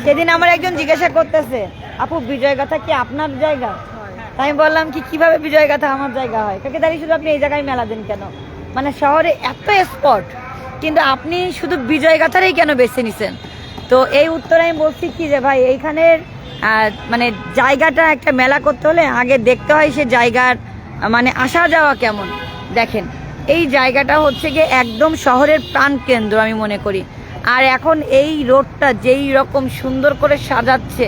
সেদিন আমার একজন জিজ্ঞাসা করতেছে, আপু বিজয়গাথা কি আপনার জায়গা? আমি বললাম কি কিভাবে বিজয়গাথা আমার জায়গা হয়? কাকে দাঁড়িয়ে শুধু আপনি এই জায়গায় মেলা দেন কেন? মানে শহরে এত স্পট, কিন্তু আপনি শুধু বিজয়গাথারই কেন বেছে নিছেন? তো এই উত্তরে আমি বলছি কি যে ভাই, এইখানের মানে জায়গাটা একটা মেলা করতে হলে আগে দেখতে হয় সে জায়গার মানে আসা যাওয়া কেমন। দেখেন এই জায়গাটা হচ্ছে গিয়ে একদম শহরের প্রাণ কেন্দ্র আমি মনে করি। আর এখন এই রোডটা যেই রকম সুন্দর করে সাজাচ্ছে,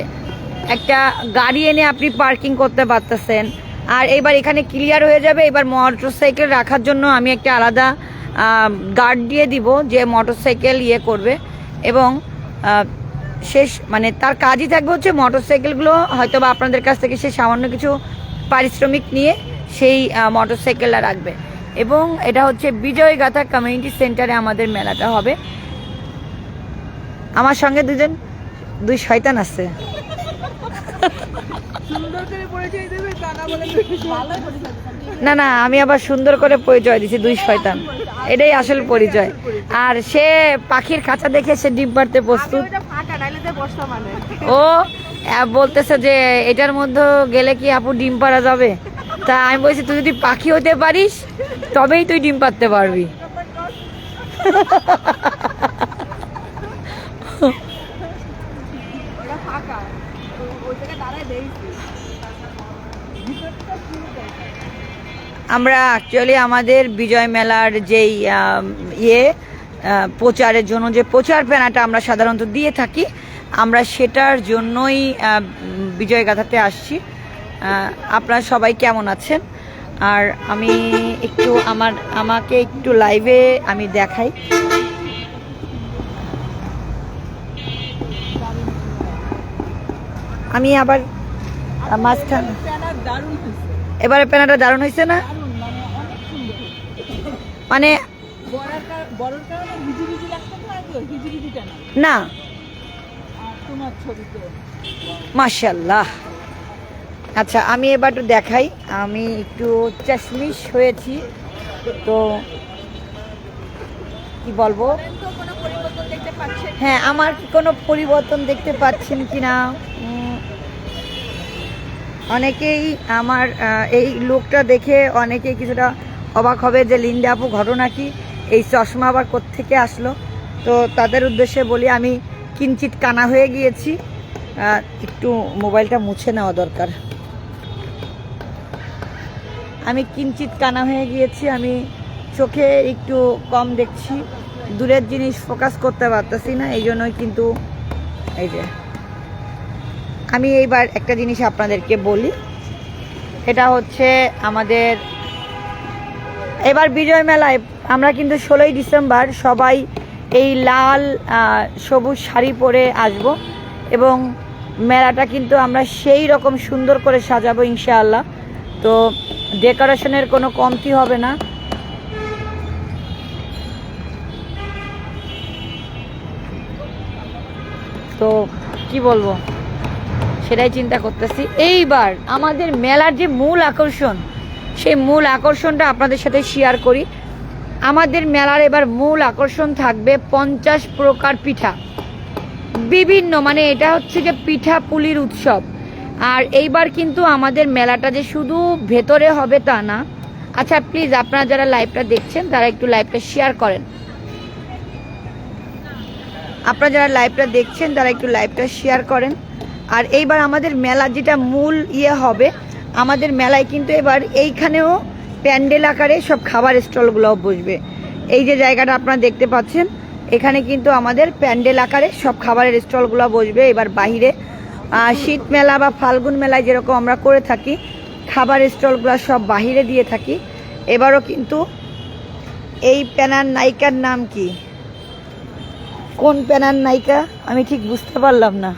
একটা গাড়ি এনে আপনি পার্কিং করতে পারতেছেন। আর এবার এখানে ক্লিয়ার হয়ে যাবে, এবার মোটরসাইকেল রাখার জন্য আমি একটা আলাদা গার্ড দিয়ে দিব যে মোটরসাইকেল ইয়ে করবে, এবং শেষ মানে তার কাজই থাকবে হচ্ছে মোটরসাইকেলগুলো হয়তো বা আপনাদের কাছ থেকে সে সামান্য কিছু পারিশ্রমিক নিয়ে সেই মোটরসাইকেলটা রাখবে। এবং এটা হচ্ছে বিজয়গাথা কমিউনিটি সেন্টারে আমাদের মেলাটা হবে। আমার সঙ্গে দুই শয়তান আছে। না না, আমি আবার সুন্দর করে পরিচয় দিছি, দুই শয়তান, এটাই আসল পরিচয়। আর সে পাখির খাঁচা দেখে সে ডিম পাড়তে প্রস্তুত। ও বলতেছে যে এটার মধ্যে গেলে কি আপু ডিম পাড়া যাবে? তা আমি বলছি তুই যদি পাখি হতে পারিস তবেই তুই ডিম পাড়তে পারবি। আমরা অ্যাকচুয়ালি আমাদের বিজয় মেলার যেই প্রচারের জন্য যে প্রচার প্যানাটা আমরা সাধারণত দিয়ে থাকি, আমরা সেটার জন্যই বিজয়গাথাতে আসছি। আপনারা সবাই কেমন আছেন? আর আমি একটু আমাকে একটু লাইভে আমি দেখাই। আমি আবার মাঝখান, এবারে প্যানাটা দারুণ হয়েছে না? মানে না মাশাআল্লাহ। আচ্ছা আমি এবার একটু দেখাই, আমি একটু চাশমিশ হয়েছি, তো কি বলবো, হ্যাঁ আমার কি কোনো পরিবর্তন দেখতে পাচ্ছেন কিনা? অনেকেই আমার এই লুকটা দেখে অনেকেই কিছুটা অবাক হবে যে লিন্ডা আপু ঘটনা কি, এই চশমা আবার কোত্থেকে আসলো। তো তাদের উদ্দেশ্যে বলি আমি কিঞ্চিত কানা হয়ে গিয়েছি, একটু মোবাইলটা মুছে নেওয়া দরকার। আমি কিঞ্চিত কানা হয়ে গিয়েছি, আমি চোখে একটু কম দেখছি, দূরের জিনিস ফোকাস করতে পারতেছি না, এই জন্যই কিন্তু এই যে আমি এইবার একটা জিনিস আপনাদেরকে বলি, এটা হচ্ছে আমাদের এবার বিজয় মেলায় আমরা কিন্তু 16ই ডিসেম্বর সবাই এই লাল সবুজ শাড়ি পরে আসব, এবং মেলাটা কিন্তু আমরা সেই রকম সুন্দর করে সাজাবো ইনশাআল্লাহ। তো ডেকোরেশনের কোনো কমতি হবে না। তো কি বলবো সেটাই চিন্তা করতেছি। এইবার আমাদের মেলার যে মূল আকর্ষণ, সেই মূল আকর্ষণটা আপনাদের সাথে শেয়ার করি। আমাদের মেলার এবার মূল আকর্ষণ থাকবে 50 প্রকার পিঠা, বিভিন্ন মানে এটা হচ্ছে যে পিঠা পুলির উৎসব। আর এইবার কিন্তু আমাদের মেলাটা যে শুধু ভেতরে হবে তা না। আচ্ছা প্লিজ আপনারা যারা লাইভটা দেখছেন তারা একটু লাইভটা শেয়ার করেন, আপনারা যারা লাইভটা দেখছেন তারা একটু লাইভটা শেয়ার করেন। আর এইবার আমাদের মেলা যেটা মূল হবে, আমাদের মেলায় কিন্তু এবার এইখানেও প্যান্ডেল আকারে সব খাবার স্টলগুলো বসবে। এই যে জায়গাটা আপনারা দেখতে পাচ্ছেন, এখানে কিন্তু আমাদের প্যান্ডেল আকারে সব খাবারের স্টলগুলো বসবে। এবার বাহিরে শীত মেলা বা ফাল্গুন মেলায় যেরকম আমরা করে থাকি, খাবার স্টলগুলো সব বাহিরে দিয়ে থাকি। এবারও কিন্তু এই প্যানার নায়িকার নাম কি, কোন প্যানার নায়িকা আমি ঠিক বুঝতে পারলাম না।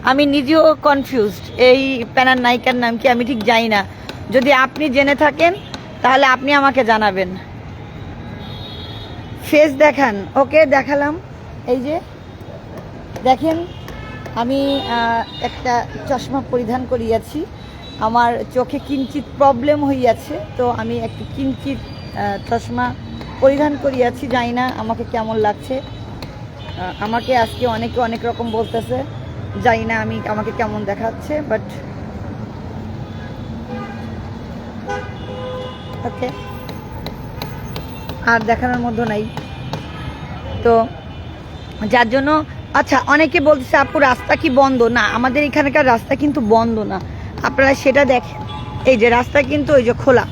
আমি নিজেও কনফিউজড, এই প্যানার নায়িকার নাম কি আমি ঠিক জানি না। যদি আপনি জেনে থাকেন তাহলে আপনি আমাকে জানাবেন। ফেস দেখান। ওকে, দেখালাম। এই যে দেখেন, আমি একটা চশমা পরিধান করিয়াছি। আমার চোখে কিঞ্চিত প্রবলেম হইয়াছে, তো আমি একটু কিঞ্চিত চশমা পরিধান করিয়াছি। জানি না আমাকে কেমন লাগছে। আমাকে আজকে অনেকে অনেক রকম বলতেছে, জানি না আমাকে কেমন দেখাচ্ছে, বাট ওকে, আর দেখানোর মধ্যে নাই। তো যার জন্য আচ্ছা, অনেকে বলতেছে আপু রাস্তা কি বন্ধ? না, আমাদের এখানকার রাস্তা কিন্তু বন্ধ না, আপনারা সেটা দেখেন। এই যে রাস্তা কিন্তু ওই যে খোলা,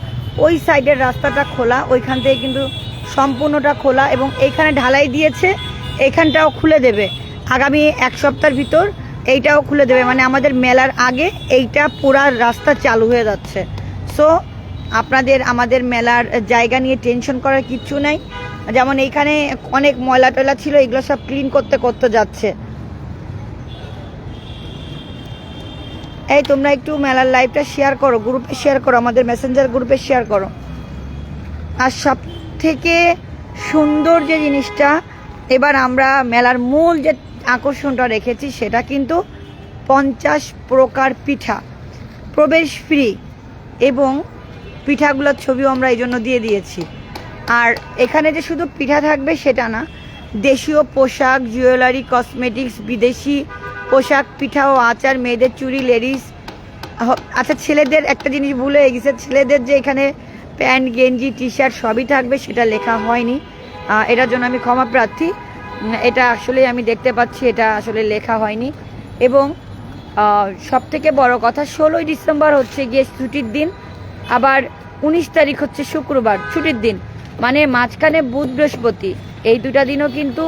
ওই সাইডের রাস্তাটা খোলা, ওইখান থেকে কিন্তু সম্পূর্ণটা খোলা, এবং এইখানে ঢালাই দিয়েছে, এইখানটাও খুলে দেবে আগামী এক সপ্তাহের ভিতর। এইটাও খুলে দেবে, মানে আমাদের মেলার আগে এইটা পুরা রাস্তা চালু হয়ে যাচ্ছে। সো আপনাদের আমাদের মেলার জায়গা নিয়ে টেনশন করার কিচ্ছু নাই। যেমন এইখানে অনেক ময়লা টয়লা ছিল, এগুলো সব ক্লিন করতে করতে যাচ্ছে। এই তোমরা একটু মেলার লাইভটা শেয়ার করো, গ্রুপে শেয়ার করো, আমাদের মেসেঞ্জার গ্রুপে শেয়ার করো। আর সব থেকে সুন্দর যে জিনিসটা, এবার আমরা মেলার মূল যে আকর্ষণটা রেখেছি সেটা কিন্তু 50 প্রকার পিঠা, প্রবেশ ফ্রি, এবং পিঠাগুলোর ছবিও আমরা এই জন্য দিয়ে দিয়েছি। আর এখানে যে শুধু পিঠা থাকবে সেটা না, দেশীয় পোশাক, জুয়েলারি, কসমেটিক্স, বিদেশি পোশাক, পিঠা ও আচার, মেয়েদের চুড়ি, লেডিস। আচ্ছা, ছেলেদের একটা জিনিস ভুলে গেছে, ছেলেদের যে এখানে প্যান্ট, গেঞ্জি, টি শার্ট সবই থাকবে, সেটা লেখা হয়নি। এটার জন্য আমি ক্ষমা প্রার্থী। এটা আসলে আমি দেখতে পাচ্ছি এটা আসলে লেখা হয়নি। এবং সব থেকে বড় কথা, 16ই ডিসেম্বর হচ্ছে গিয়ে ছুটির দিন, আবার 19 তারিখ হচ্ছে শুক্রবার ছুটির দিন, মানে মাঝখানে বুধ বৃহস্পতি, এই দুটা দিনও কিন্তু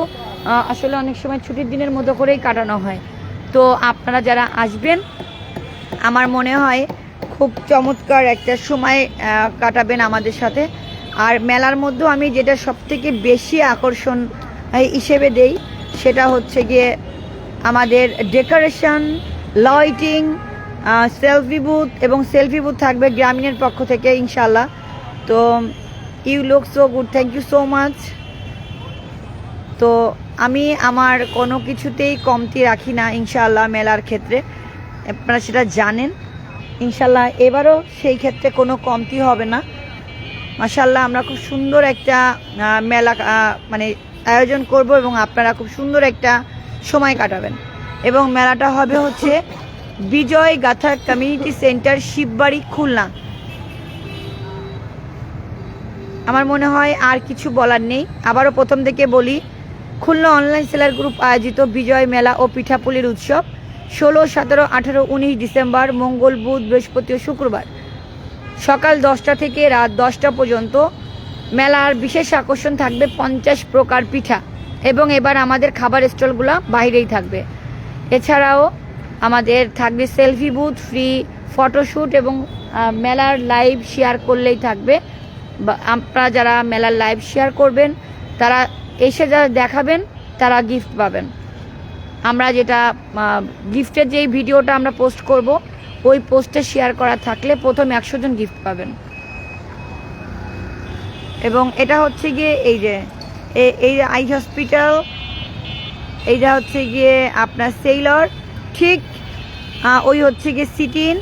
আসলে অনেক সময় ছুটির দিনের মতো করেই কাটানো হয়। তো আপনারা যারা আসবেন, আমার মনে হয় খুব চমৎকার একটা সময় কাটাবেন আমাদের সাথে। আর মেলার মধ্যেও আমি যেটা সবথেকে বেশি আকর্ষণ হিসেবে দেই, সেটা হচ্ছে গিয়ে আমাদের ডেকোরেশন, লাইটিং, সেলফি বুথ, এবং সেলফি বুথ থাকবে গ্রামীণের পক্ষ থেকে ইনশাল্লাহ। তো you look so good, thank you so much. তো আমি আমার কোনো কিছুতেই কমতি রাখি না ইনশাল্লাহ মেলার ক্ষেত্রে, আপনারা সেটা জানেন। ইনশাল্লাহ এবারও সেই ক্ষেত্রে কোনো কমতি হবে না। মাশাল্লাহ, আমরা খুব সুন্দর একটা মেলা মানে আয়োজন করব, এবং আপনারা খুব সুন্দর একটা সময় কাটাবেন। এবং মেলাটা হবে হচ্ছে বিজয় গাথা কমিউনিটি সেন্টার, শিববাড়ি, খুলনা। আমার মনে হয় আর কিছু বলার নেই। আবারও প্রথম থেকে বলি, খুলনা অনলাইন সেলার গ্রুপ আয়োজিত বিজয় মেলা ও পিঠাপুলির উৎসব 16, 17, 18, 19 ডিসেম্বর, মঙ্গল, বুধ, বৃহস্পতি ও শুক্রবার সকাল 10টা থেকে রাত 10টা পর্যন্ত। মেলার বিশেষ আকর্ষণ থাকবে 50 প্রকার পিঠা, এবং এবার আমাদের খাবার স্টলগুলো বাইরেই থাকবে। এছাড়াও আমাদের থাকবে সেলফি বুথ, ফ্রি ফটোশ্যুট, এবং মেলার লাইভ শেয়ার করলেই থাকবে। আপনারা যারা মেলার লাইভ শেয়ার করবেন, তারা এসে যারা দেখাবেন, তারা গিফট পাবেন। আমরা যেটা গিফটের যেই ভিডিওটা আমরা পোস্ট করব, ওই পোস্টে শেয়ার করা থাকলে প্রথম 100 জন গিফট পাবেন। এবং এটা হচ্ছে গিয়ে এই আই হসপিটাল, এইটা হচ্ছে গিয়ে আপনার সেইলর, ঠিক ওই হচ্ছে গিয়ে সিটিন।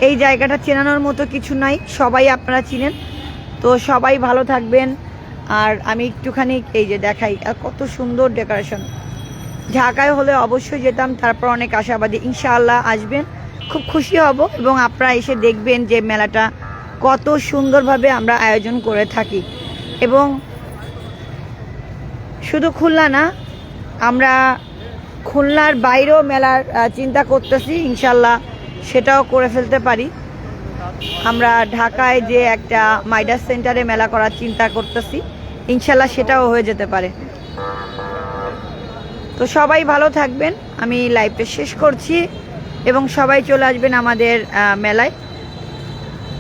এই জায়গাটা চেনানোর মতো কিছু নাই, সবাই আপনারা চিনেন। তো সবাই ভালো থাকবেন। আর আমি একটুখানি এই যে দেখাই, কত সুন্দর ডেকোরেশন। ঢাকায় হলে অবশ্যই যেতাম, তারপর অনেক আশাবাদী। ইনশাআল্লাহ আসবেন, খুব খুশি হব, এবং আপনারা এসে দেখবেন যে মেলাটা কত সুন্দরভাবে আমরা আয়োজন করে থাকি। এবং শুধু খুলনা না, আমরা খুলনার বাইরেও মেলার চিন্তা করতেছি, ইনশাল্লাহ সেটাও করে ফেলতে পারি। আমরা ঢাকায় যে একটা মাইডাস সেন্টারে মেলা করার চিন্তা করতেছি, ইনশাল্লাহ সেটাও হয়ে যেতে পারে। তো সবাই ভালো থাকবেন, আমি লাইভটা শেষ করছি, এবং সবাই চলে আসবেন আমাদের মেলায়।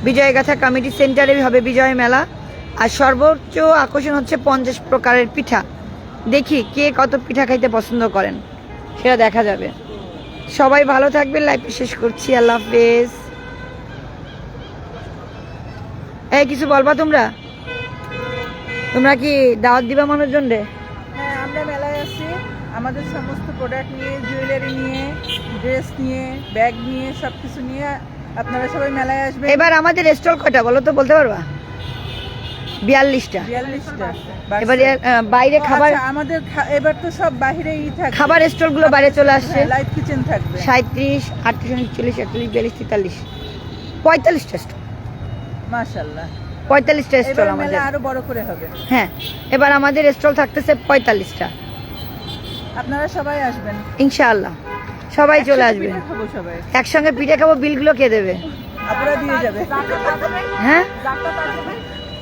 বিজয়গাথা কমিউনিটি সেন্টারে হবে বিজয় মেলা। আর সর্বোচ্চ আকর্ষণ হচ্ছে 50 প্রকারের পিঠা। দেখি কে কত পিঠা খাইতে পছন্দ করেন, সেটা দেখা যাবে। সবাই ভালো থাকবেন, লাইভ শেষ করছি, আল্লাহ হাফেজ। এই কিছু বলবা তোমরা? তোমরা কি দাওয়াত দিবা মানুষজন রে? হ্যাঁ, আমরা মেলায় আসছি আমাদের সমস্ত প্রোডাক্ট নিয়ে, জুয়েলারি নিয়ে, ড্রেস নিয়ে, ব্যাগ নিয়ে, সবকিছু নিয়ে আপনারা সবাই মেলায় আসবেন। এবার আমাদের স্টল কয়টা বলো তো, বলতে পারবা? 42টা। 42টা। এবারে বাইরে খাবার, আমাদের এবার তো সব বাইরেই থাকবে, খাবার স্টল গুলো বাইরে চলে আসছে। লাইভ কিচেন থাকবে। 37, 38, 39, 41, 42, 43, 45টা স্টল। মাশাআল্লাহ, 45টা স্টল এবার আমাদের। মেলা আরো বড় করে হবে। হ্যাঁ, এবার আমাদের স্টল থাকতেছে 45টা। আপনারা সবাই আসবেন ইনশাআল্লাহ, সবাই চলে আসবে। পিঠা খাবো সবাই, একসঙ্গে পিঠে খাবো। বিলগুলো কে দেবে? আপনারা দিয়ে যাবে। হ্যাঁ,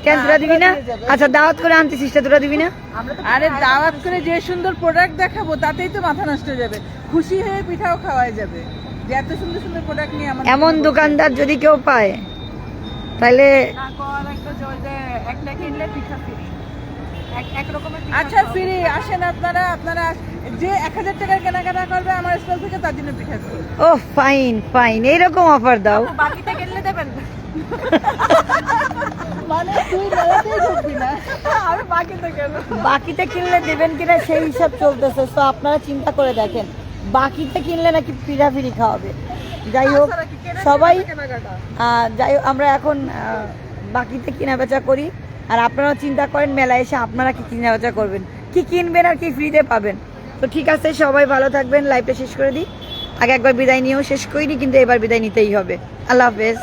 কেন তোরা দিবি না? আচ্ছা, দাওয়াত করে আনতেছিস, তোরা দিবি না? আরে দাওয়াত করে যে সুন্দর প্রোডাক্ট দেখাবো তাতেই তো মাথা নষ্ট হয়ে যাবে, খুশি হয়ে পিঠাও খাওয়াই যাবে যে এত সুন্দর সুন্দর প্রোডাক্ট নিয়ে আমাদের। এমন দোকানদার যদি কেউ পায় তাহলে একটা কিনলে পিঠা ফ্রি, এক রকমের। আচ্ছা, ফ্রি আসেন আপনারা, আপনারা যে 1000 টাকার কেনাকাটা করবে আমার স্টল থেকে তার জন্য পিঠা ফ্রি। ও ফাইন ফাইন, এইরকম অফার দাও। বাকিটা কিনলে দেবেন মানে তুই মেলাতেই ঢুকবি না, আমি বাকিটা কেন? বাকিতে কিনলে দেবেন কিনা সেই হিসাব চলতেছে, তো আপনারা চিন্তা করে দেখেন। বাকিতে কিনলে নাকি পিঠা ফ্রি খাওয়াবে। যাই হোক, সবাই যাই হোক, আমরা এখন বাকিতে কেনা বেচা করি, আর আপনারাও চিন্তা করেন মেলায় এসে আপনারা কি কেনা বেচা করবেন, কি কিনবেন আর কি ফ্রিতে পাবেন। তো ঠিক আছে, সবাই ভালো থাকবেন, লাইভটা শেষ করে দিই। আগে একবার বিদায় নিয়েও শেষ করিনি, কিন্তু এবার বিদায় নিতেই হবে। আল্লাহ হাফেজ।